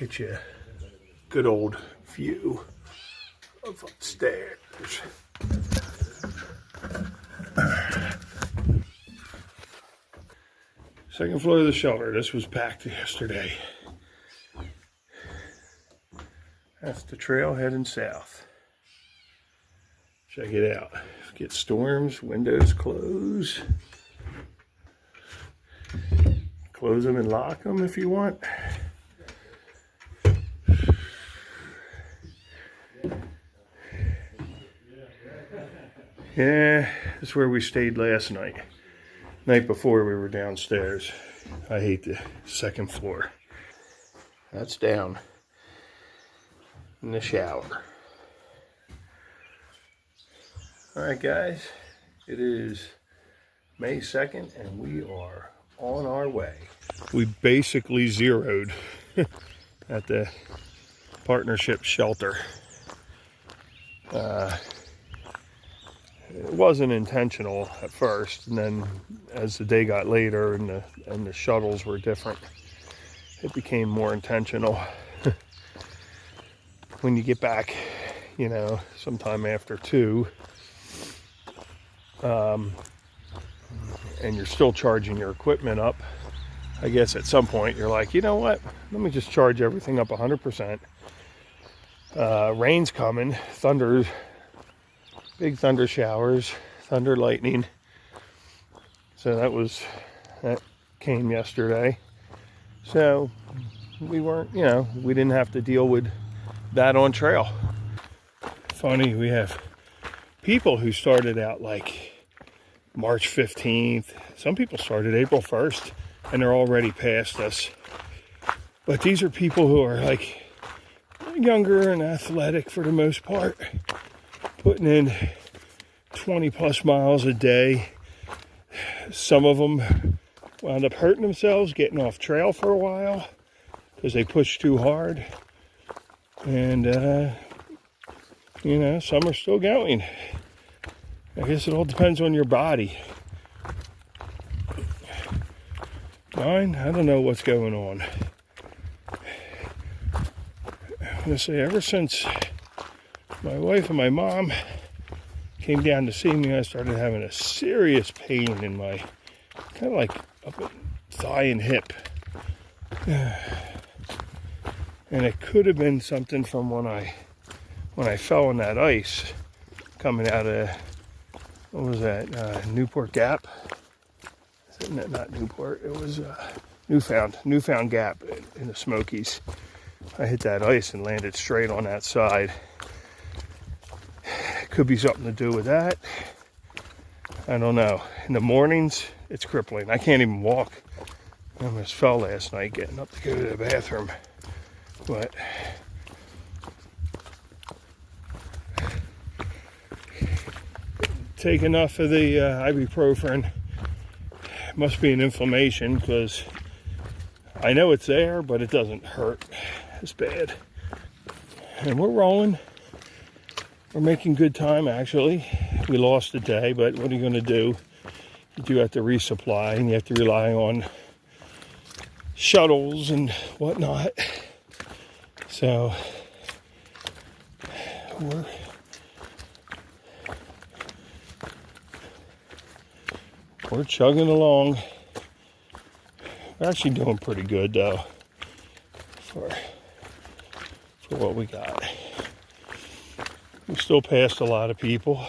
Get you a good old view of upstairs. Second floor of the shelter. This was packed yesterday. That's the trail heading south. Check it out. Get storms, windows closed. Close them and lock them if you want. Yeah, that's where we stayed last night. Night before we were downstairs. I hate the second floor. That's down in the shower. Alright guys, it is May 2nd and we are on our way. We basically zeroed at the partnership shelter. It wasn't intentional at first, and then as the day got later and the shuttles were different, it became more intentional. When you get back, you know, sometime after 2, and you're still charging your equipment up, I guess at some point you're like, you know what, let me just charge everything up 100%. Rain's coming, thunders, big thunder showers, thunder lightning. So that came yesterday. So we weren't, you know, we didn't have to deal with that on trail. Funny, we have people who started out like March 15th. Some people started April 1st and they're already past us. But these are people who are like younger and athletic for the most part, putting in 20 plus miles a day. Some of them wound up hurting themselves, getting off trail for a while because they pushed too hard. And, you know, some are still going. I guess it all depends on your body. Mine, I don't know what's going on. I'm going to say ever since my wife and my mom came down to see me, I started having a serious pain in my, kind of like up thigh and hip. And it could have been something from when I fell on that ice coming out of, what was that, Newport Gap? Not Newport, it was Newfound Gap in the Smokies. I hit that ice and landed straight on that side. Could be something to do with that. I don't know. In the mornings, it's crippling. I can't even walk. I almost fell last night getting up to go to the bathroom. But take enough of the ibuprofen. Must be an inflammation because I know it's there, but it doesn't hurt as bad. And we're rolling. We're making good time, actually. We lost a day, but what are you going to do? You do have to resupply, and you have to rely on shuttles and whatnot. So, we're chugging along. We're actually doing pretty good, though, for what we got. We still passed a lot of people.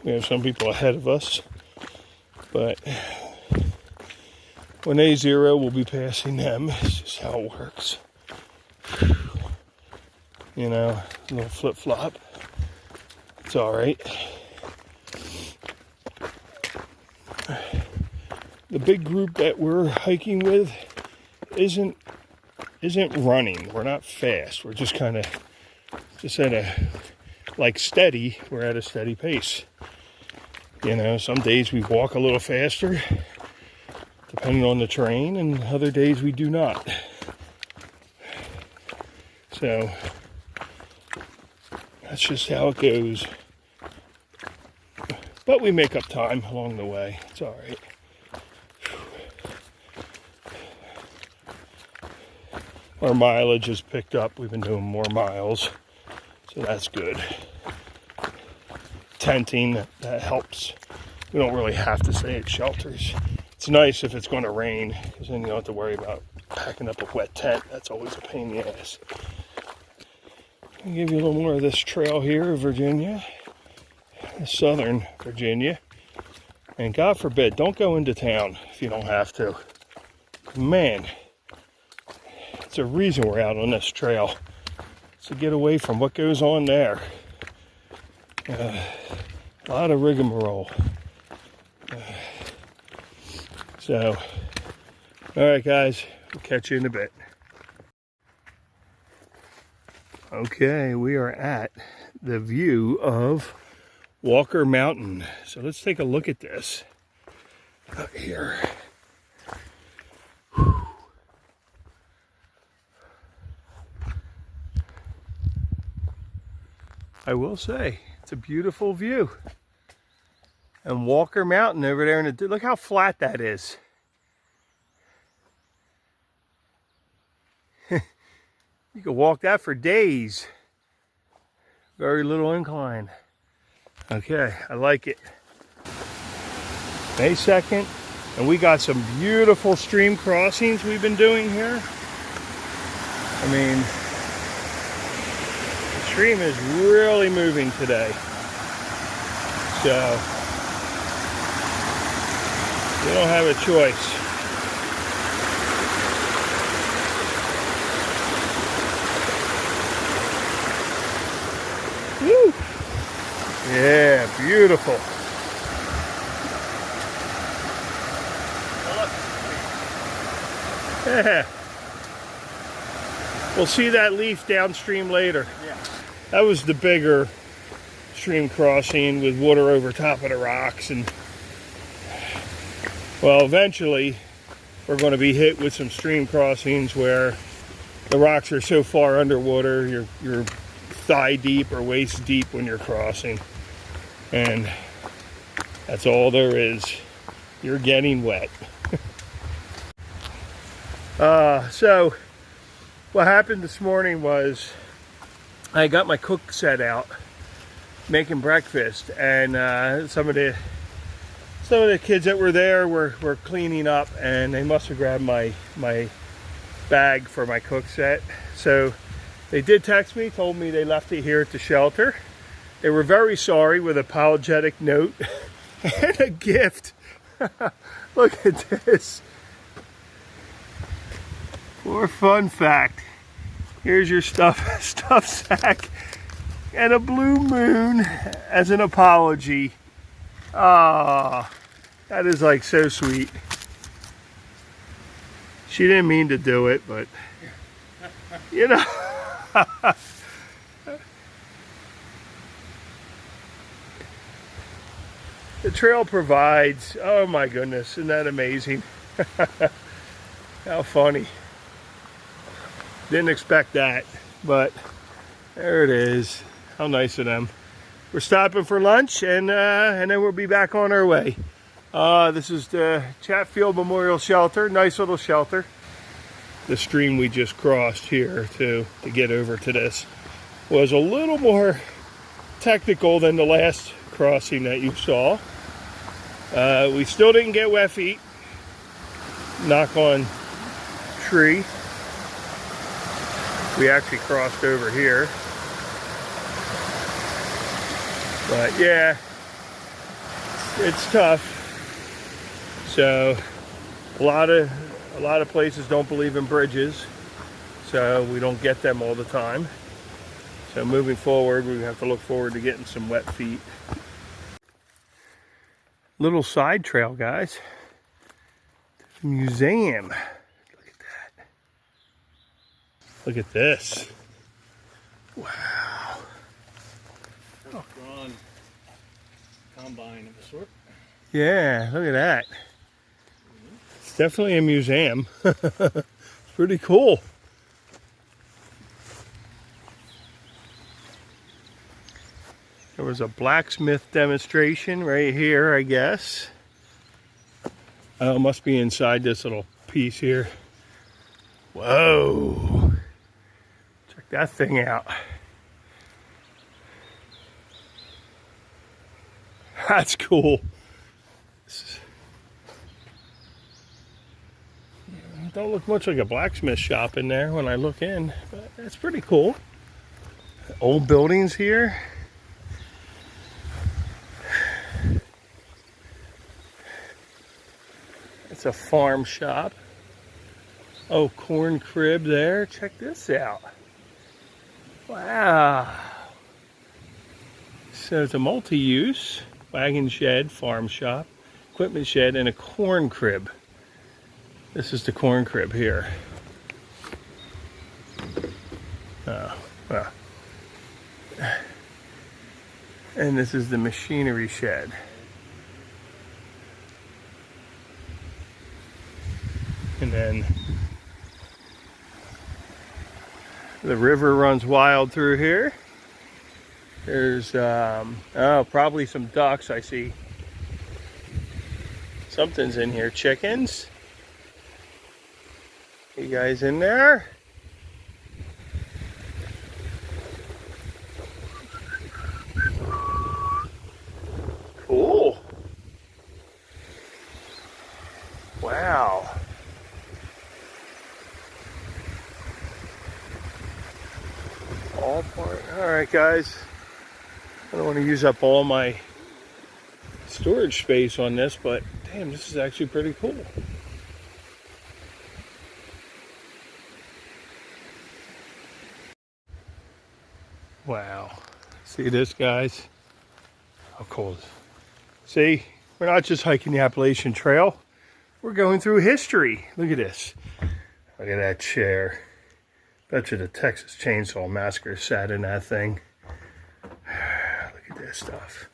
We have some people ahead of us, but when they zero, we'll be passing them. It's just how it works. You know, a little flip-flop. It's all right. The big group that we're hiking with isn't running. We're not fast. We're just kind of at a, like, steady. We're at a steady pace. You know, some days we walk a little faster, depending on the terrain, and other days we do not. So that's just how it goes. But we make up time along the way. It's all right. our mileage has picked up. We've been doing more miles, so that's good. Tenting, that helps. We don't really have to stay at shelters. It's nice if it's going to rain, because then you don't have to worry about packing up a wet tent. That's always a pain in the ass. I'll give you a little more of this trail here, Virginia, southern Virginia. And God forbid, don't go into town if you don't have to. Man, it's a reason we're out on this trail. It's to get away from what goes on there. A lot of rigmarole. So, all right, guys, we'll catch you in a bit. Okay, we are at the view of Walker Mountain. So let's take a look at this up here. Whew. I will say, it's a beautiful view. And Walker Mountain over there, in the, look how flat that is. You could walk that for days. Very little incline. Okay, I like it. May 2nd, and we got some beautiful stream crossings we've been doing here. I mean, the stream is really moving today. So, you don't have a choice. Woo! Yeah, beautiful. Yeah. We'll see that leaf downstream later. Yeah. That was the bigger stream crossing with water over top of the rocks, and well, eventually we're going to be hit with some stream crossings where the rocks are so far underwater, you're thigh deep or waist deep when you're crossing, and that's all there is. You're getting wet. So what happened this morning was I got my cook set out making breakfast, and some of the kids that were there were cleaning up, and they must have grabbed my bag for my cook set. So they did text me, told me they left it here at the shelter. They were very sorry with an apologetic note and a gift. Look at this. For fun fact, here's your stuffed sack and a blue moon as an apology. Ah, that is like so sweet. She didn't mean to do it, but you know. The trail provides. Oh my goodness, isn't that amazing? How funny. Didn't expect that, but there it is. How nice of them. We're stopping for lunch, and then we'll be back on our way. This is the Chatfield Memorial Shelter. Nice little shelter. The stream we just crossed here to get over to this was a little more technical than the last crossing that you saw. We still didn't get wet feet. Knock on tree. We actually crossed over here. But yeah, it's tough. So a lot of places don't believe in bridges, so we don't get them all the time. So moving forward, we have to look forward to getting some wet feet. Little side trail, guys. Museum. Look at that. Look at this. Wow. Oh. Drawn combine of a sort. Yeah, look at that. It's definitely a museum. It's pretty cool. There was a blacksmith demonstration right here, I guess. Oh, it must be inside this little piece here. Whoa. that thing out. That's cool. Don't look much like a blacksmith shop in there when I look in, but that's pretty cool. Old buildings here. It's a farm shop. Oh, corn crib there. Check this out. Wow. So it's a multi-use wagon shed, farm shop, equipment shed, and a corn crib. This is the corn crib here. Oh, well. And this is the machinery shed. And then the river runs wild through here. There's, oh, probably some ducks I see. Something's in here. Chickens. You guys in there? Cool. Wow. All part. All right, guys. I don't want to use up all my storage space on this, but damn, this is actually pretty cool. Wow. See this, guys? How cool is it? See, we're not just hiking the Appalachian Trail. We're going through history. Look at this. Look at that chair. Bet you the Texas Chainsaw Massacre sat in that thing. Look at this stuff.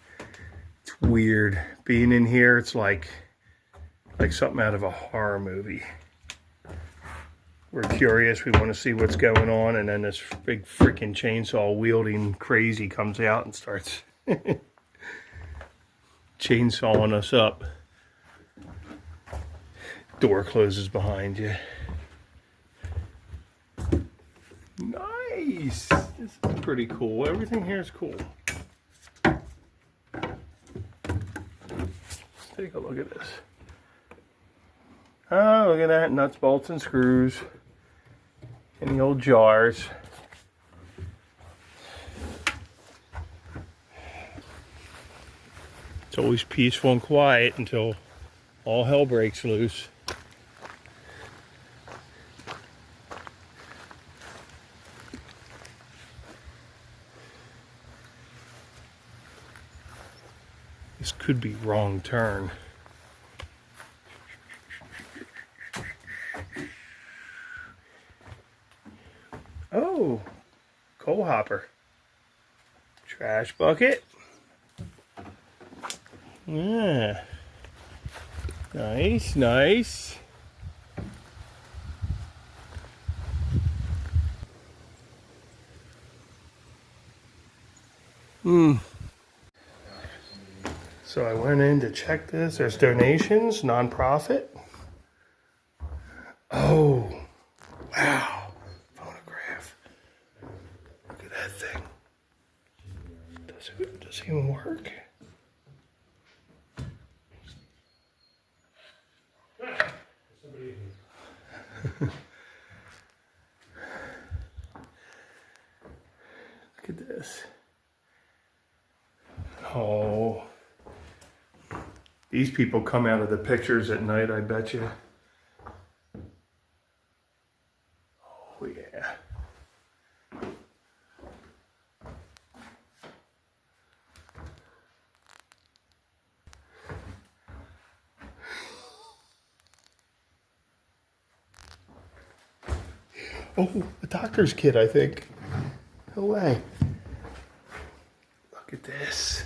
It's weird. Being in here, it's like something out of a horror movie. We're curious, we want to see what's going on, and then this big freaking chainsaw wielding crazy comes out and starts chainsawing us up. Door closes behind you. Nice! This is pretty cool. Everything here is cool. Let's take a look at this. Oh, look at that. Nuts, bolts, and screws. In the old jars. It's always peaceful and quiet until all hell breaks loose. This could be wrong turn. Oh, coal hopper. Trash bucket. Yeah. Nice, nice. So I went in to check this. There's donations, nonprofit. Oh, wow. Phonograph. Look at that thing. Does it even work? Look at this. Oh. These people come out of the pictures at night, I bet you. Oh, yeah. Oh, a doctor's kit, I think. No way. Look at this.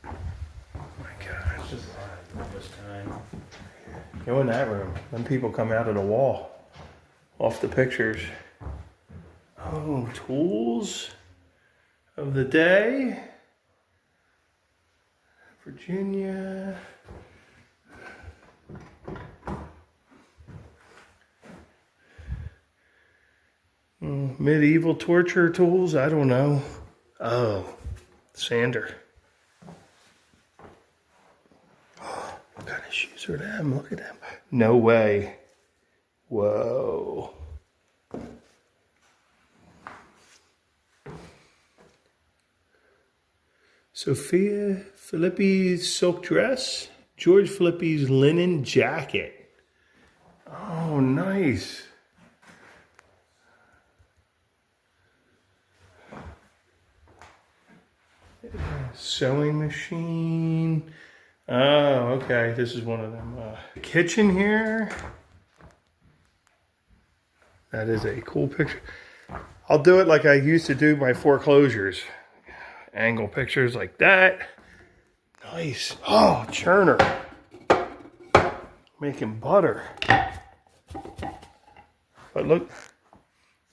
Oh my gosh. This time. Go in that room. Then people come out of the wall. Off the pictures. Oh, tools of the day. Virginia. Medieval torture tools? I don't know. Oh, sander. What kind of shoes are them? Look at them. No way. Whoa. Sophia Filippi's silk dress. George Filippi's linen jacket. Oh, nice. Sewing machine. Oh, okay. This is one of them. Kitchen here. That is a cool picture. I'll do it like I used to do my foreclosures. Angle pictures like that. Nice. Oh, churner. Making butter. But look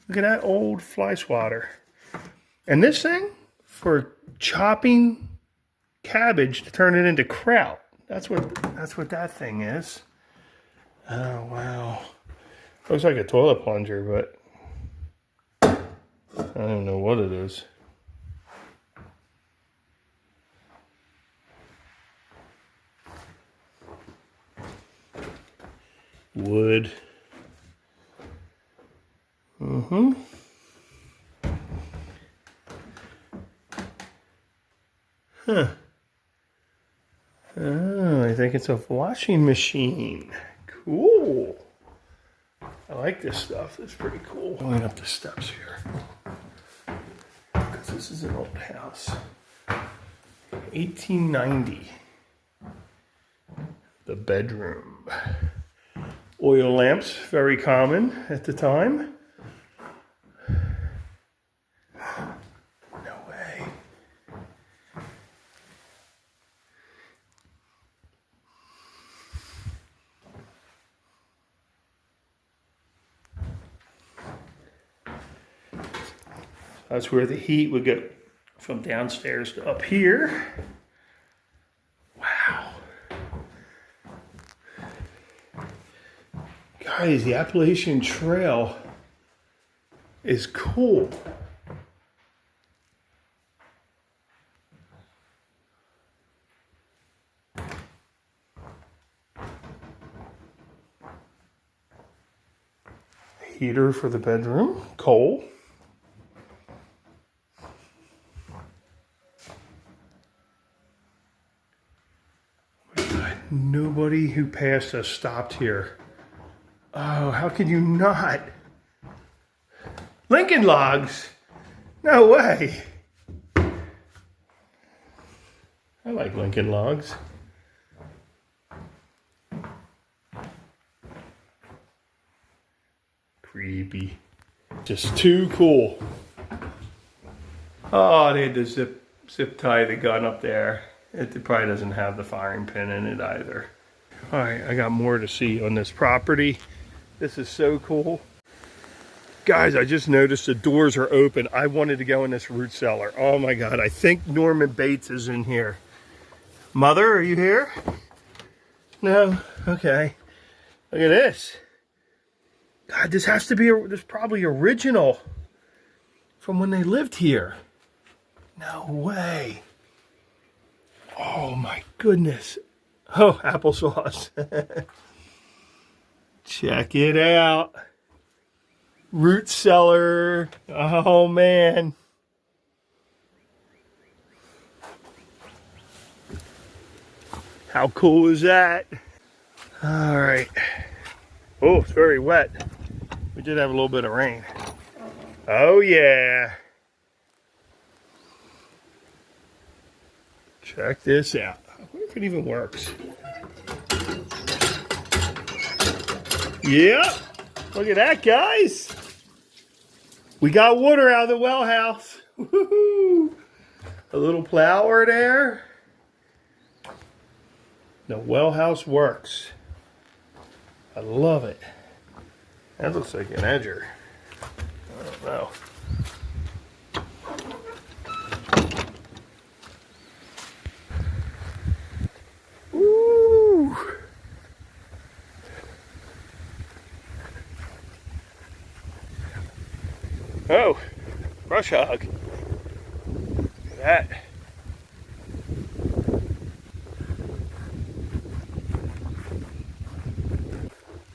at that old fly swatter. And this thing for chopping cabbage to turn it into kraut. That's what that thing is. Oh wow. Looks like a toilet plunger, but I don't know what it is. Wood. Mm-hmm. Huh. Oh, I think it's a washing machine. Cool. I like this stuff. It's pretty cool. Going up the steps here. Because this is an old house. 1890. The bedroom. Oil lamps, very common at the time. No way. That's where the heat would go from downstairs to up here. Wow. Guys, the Appalachian Trail is cool. Heater for the bedroom, coal. Nobody who passed us stopped here. Oh, how could you not? Lincoln Logs? No way. I like Lincoln Logs. Creepy. Just too cool. Oh, they had to zip tie the gun up there. It probably doesn't have the firing pin in it either. All right, I got more to see on this property. This is so cool. Guys, I just noticed the doors are open. I wanted to go in this root cellar. Oh my God, I think Norman Bates is in here. Mother, are you here? No? Okay. Look at this. God, this has to be, this probably original from when they lived here. No way. Oh my goodness. Oh, applesauce. Check it out. Root cellar. Oh man. How cool is that? All right. Oh, it's very wet. We did have a little bit of rain. Oh yeah. Check this out. I wonder if it even works. Yep. Look at that, guys. We got water out of the well house. Woohoo! A little plower there. The well house works. I love it. That looks like an edger. I don't know. Woo! Oh, brush hog. Look at that.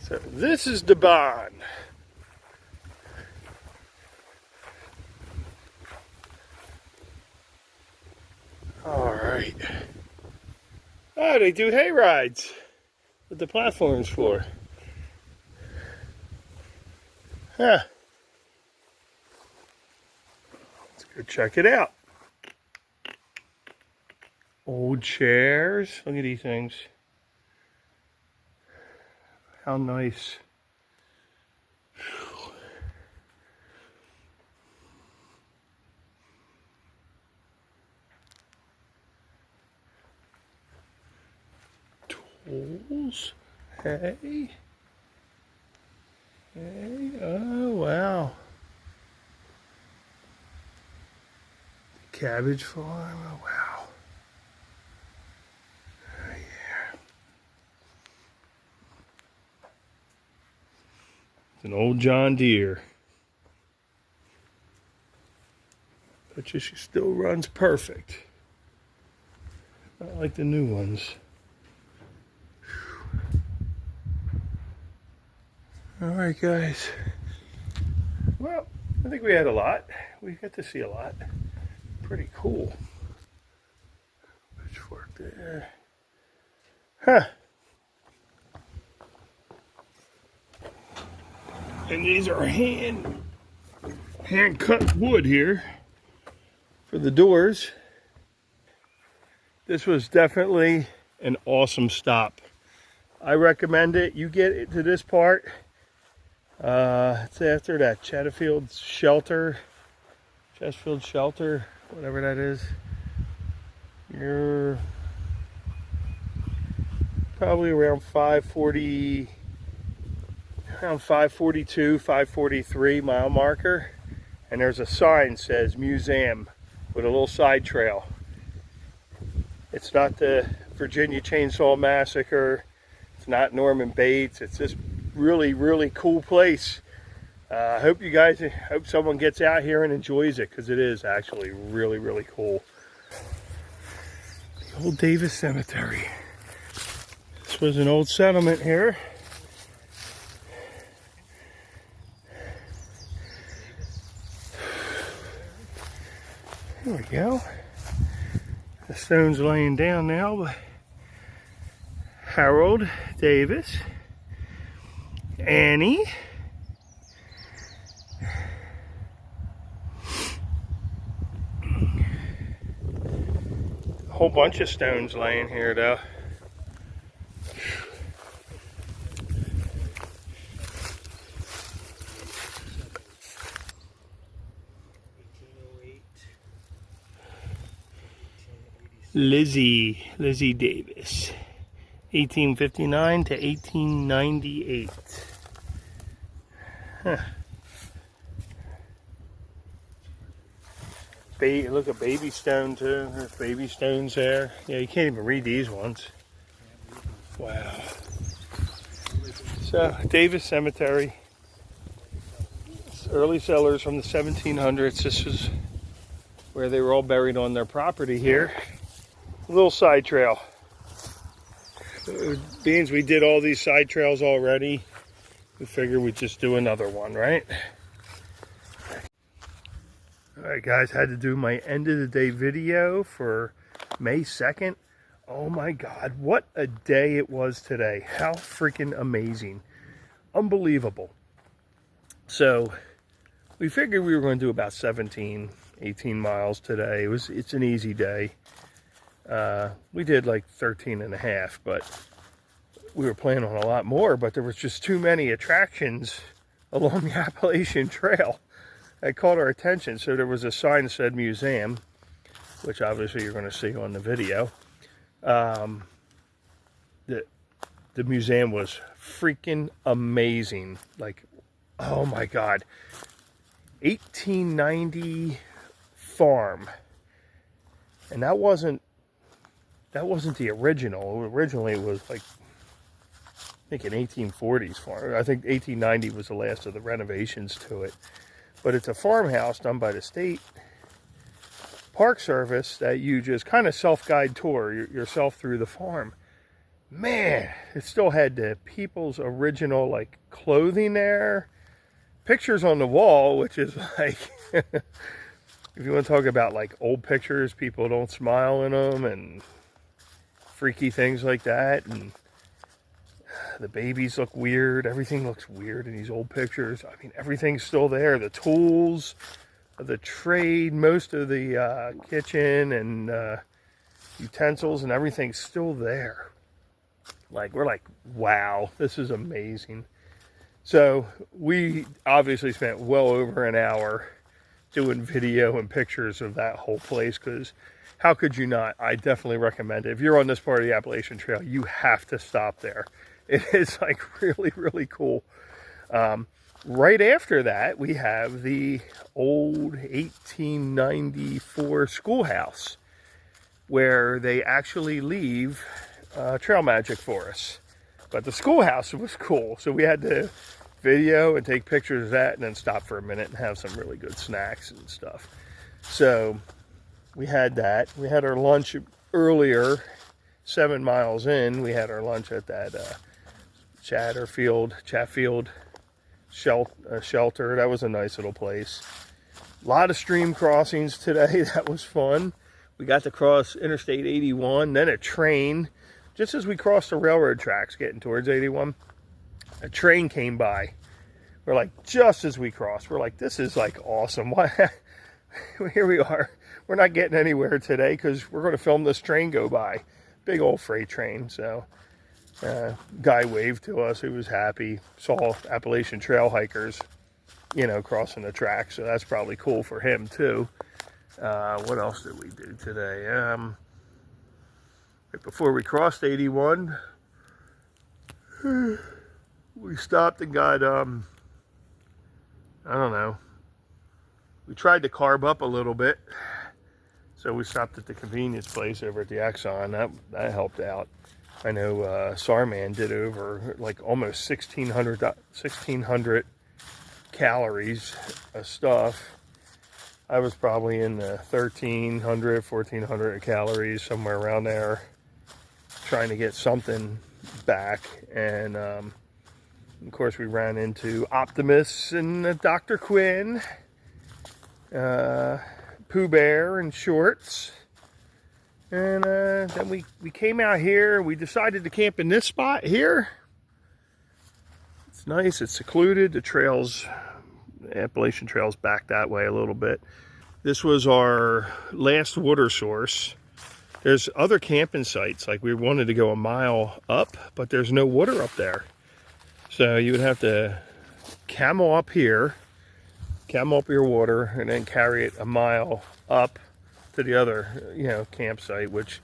So this is the barn. All right. Oh, they do hay rides with the platforms for. Huh. Let's go check it out. Old chairs. Look at these things. How nice. Tools. Hey. Hey. Oh, wow. Cabbage farm. Oh, wow. Oh, yeah. It's an old John Deere. But she still runs perfect. Not like the new ones. All right, guys. Well, I think we had a lot. We got to see a lot. Pretty cool. Pitchfork there. Huh. And these are hand cut wood here for the doors. This was definitely an awesome stop. I recommend it. You get it to this part. It's after that Chesterfield Shelter, whatever that is. You're probably around 540, around 542, 543 mile marker. And there's a sign that says museum with a little side trail. It's not the Virginia Chainsaw Massacre. It's not Norman Bates. It's this really, really cool place. I hope someone gets out here and enjoys it, because it is actually really, really cool. The old Davis Cemetery. This was an old settlement here. There we go. The stone's laying down now by Harold Davis. Annie. A whole bunch of stones laying here though. Lizzie Davis, 1859 to 1898. Huh. Look at baby stone too. There's baby stones there. Yeah, you can't even read these ones. Wow. So, Davis Cemetery. Early settlers from the 1700s. This is where they were all buried on their property here. A little side trail. Being we did all these side trails already, we figured we'd just do another one, right? Alright guys, had to do my end of the day video for May 2nd. Oh my god, what a day it was today. How freaking amazing. Unbelievable. So, we figured we were going to do about 17, 18 miles today. It's an easy day. We did like 13 and a half, but we were planning on a lot more, but there was just too many attractions along the Appalachian Trail that caught our attention. So there was a sign that said museum, which obviously you're going to see on the video. The museum was freaking amazing. Like, oh my god. 1890 farm. And that wasn't the original. Originally it was like, I think an 1840s farm. I think 1890 was the last of the renovations to it. but it's a farmhouse done by the state park service that you just kind of self-guide tour yourself through the farm. Man, it still had the people's original like clothing there, pictures on the wall, which is like if you want to talk about like old pictures, people don't smile in them and freaky things like that, and the babies look weird, everything looks weird in these old pictures. I mean, everything's still there, the tools, the trade, most of the kitchen and utensils and everything's still there. Like, we're like, wow, this is amazing. So we obviously spent well over an hour doing video and pictures of that whole place, because how could you not? I definitely recommend it. If you're on this part of the Appalachian Trail, you have to stop there. It is like really, really cool. Right after that, we have the old 1894 schoolhouse where they actually leave trail magic for us. But the schoolhouse was cool, so we had to video and take pictures of that and then stop for a minute and have some really good snacks and stuff. So we had that. We had our lunch earlier, 7 miles in. We had our lunch at that Chatfield shelter. That was a nice little place. A lot of stream crossings today. That was fun. We got to cross Interstate 81, then a train. Just as we crossed the railroad tracks getting towards 81, a train came by. We're like, just as we crossed, we're like, this is like awesome. Why? Here we are. We're not getting anywhere today because we're going to film this train go by. Big old freight train. So guy waved to us. He was happy. Saw Appalachian Trail hikers, you know, crossing the track. So that's probably cool for him too. What else did we do today? Right before we crossed 81, we stopped and got, I don't know, we tried to carb up a little bit. So we stopped at the convenience place over at the Exxon. That helped out. I know Sarman did over like almost 1,600 calories of stuff. I was probably in the 1,300, 1,400 calories, somewhere around there, trying to get something back. And of course we ran into Optimus and Dr. Quinn, Pooh Bear and Shorts. And then we came out here. We decided to camp in this spot here. It's nice, it's secluded. The trails, the Appalachian Trail's back that way a little bit. This was our last water source. There's other camping sites, like we wanted to go a mile up, but there's no water up there. So you would have to camel up here, camel up your water, and then carry it a mile up to the other, you know, campsite, which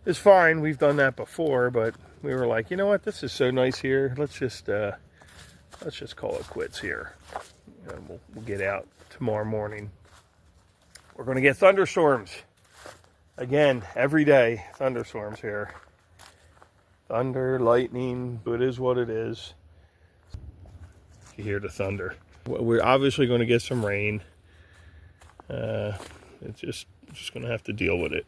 is fine. We've done that before, but we were like, you know what, this is so nice here. Let's just call it quits here. And we'll get out tomorrow morning. We're going to get thunderstorms again every day. Thunderstorms here. Thunder, lightning, but it is what it is. You hear the thunder. We're obviously going to get some rain. It's just going to have to deal with it.